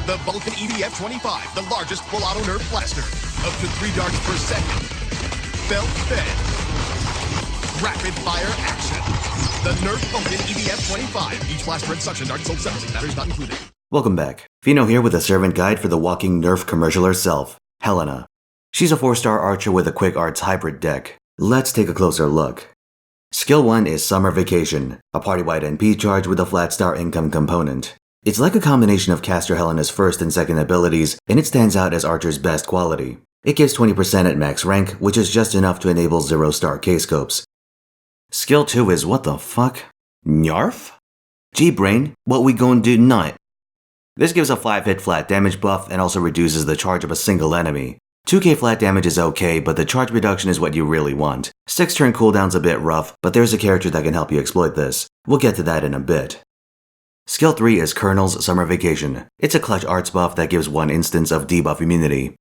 The Vulcan EDF-25, the largest full-auto Nerf blaster. Up to 3 darts per second. Belt-fed. Rapid-fire action. The Nerf Vulcan EDF-25. Each blaster and suction dart sold separately, batteries not included. Welcome back. Fino here with a servant guide for the walking Nerf commercial herself, Helena. She's a 4-star archer with a quick arts hybrid deck. Let's take a closer look. Skill 1 is Summer Vacation, a party-wide NP charge with a flat star income component. It's like a combination of caster Helena's first and second abilities, and it stands out as Archer's best quality. It gives 20% at max rank, which is just enough to enable 0-star K-scopes. Skill 2 is what the fuck? Nerf? Gee brain, what we gonna do tonight? This gives a 5-hit flat damage buff and also reduces the charge of a single enemy. 2k flat damage is okay, but the charge reduction is what you really want. 6-turn cooldown's a bit rough, but there's a character that can help you exploit this. We'll get to that in a bit. Skill 3 is Colonel's Summer Vacation. It's a clutch arts buff that gives 1 instance of debuff immunity.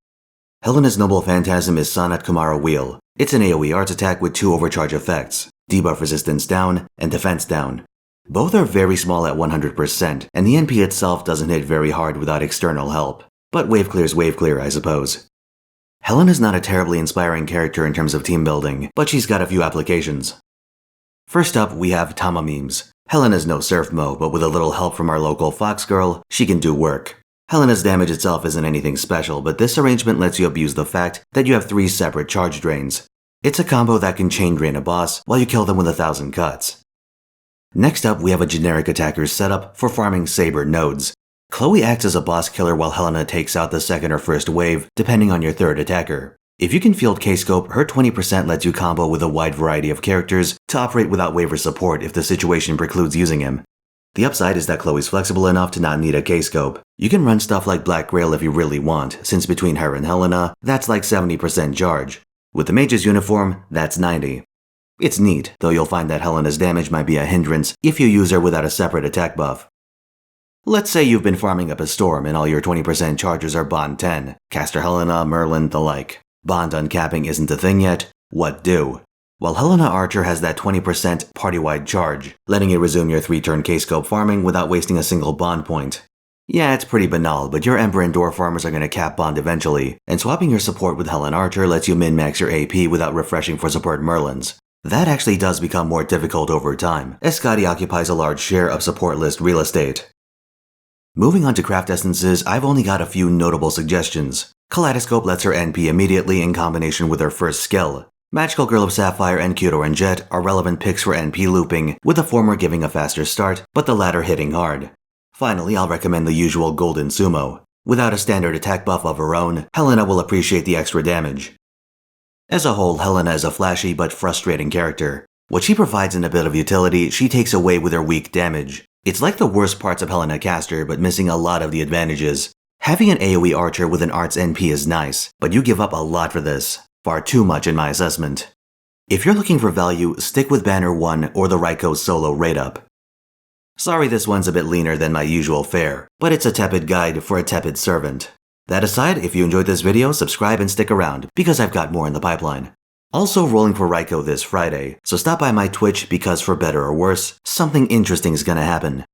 Helena's Noble Phantasm is Sanat Kumara Wheel. It's an AoE arts attack with 2 overcharge effects, debuff resistance down and defense down. Both are very small at 100%, and the NP itself doesn't hit very hard without external help. But wave clear's wave clear, I suppose. Helena's not a terribly inspiring character in terms of team building, but she's got a few applications. First up, we have Tama memes. Helena's no Surf Mo, but with a little help from our local Fox girl, she can do work. Helena's damage itself isn't anything special, but this arrangement lets you abuse the fact that you have 3 separate charge drains. It's a combo that can chain drain a boss while you kill them with 1,000 cuts. Next up, we have a generic attacker's setup for farming Saber nodes. Chloe acts as a boss killer while Helena takes out the second or first wave, depending on your third attacker. If you can field K-scope, her 20% lets you combo with a wide variety of characters to operate without waiver support if the situation precludes using him. The upside is that Chloe's flexible enough to not need a K-scope. You can run stuff like Black Grail if you really want, since between her and Helena, that's like 70% charge. With the mage's uniform, that's 90. It's neat, though you'll find that Helena's damage might be a hindrance if you use her without a separate attack buff. Let's say you've been farming up a storm and all your 20% chargers are Bond 10, Caster Helena, Merlin, the like. Bond uncapping isn't a thing yet, what do? Well, Helena Archer has that 20% party-wide charge, letting you resume your 3-turn K-scope farming without wasting a single Bond point. Yeah, it's pretty banal, but your Ember and Door farmers are gonna cap Bond eventually, and swapping your support with Helen Archer lets you min-max your AP without refreshing for support Merlins. That actually does become more difficult over time, as Scotty occupies a large share of support list real estate. Moving on to craft essences, I've only got a few notable suggestions. Kaleidoscope lets her NP immediately in combination with her first skill. Magical Girl of Sapphire and Cute Orange Jet are relevant picks for NP looping, with the former giving a faster start, but the latter hitting hard. Finally, I'll recommend the usual Golden Sumo. Without a standard attack buff of her own, Helena will appreciate the extra damage. As a whole, Helena is a flashy but frustrating character. What she provides in a bit of utility, she takes away with her weak damage. It's like the worst parts of Helena Caster, but missing a lot of the advantages. Having an AoE archer with an arts NP is nice, but you give up a lot for this. Far too much in my assessment. If you're looking for value, stick with Banner 1 or the Raiko solo raid up. Sorry this one's a bit leaner than my usual fare, but it's a tepid guide for a tepid servant. That aside, if you enjoyed this video, subscribe and stick around, because I've got more in the pipeline. Also rolling for Raiko this Friday, so stop by my Twitch because for better or worse, something interesting is gonna happen.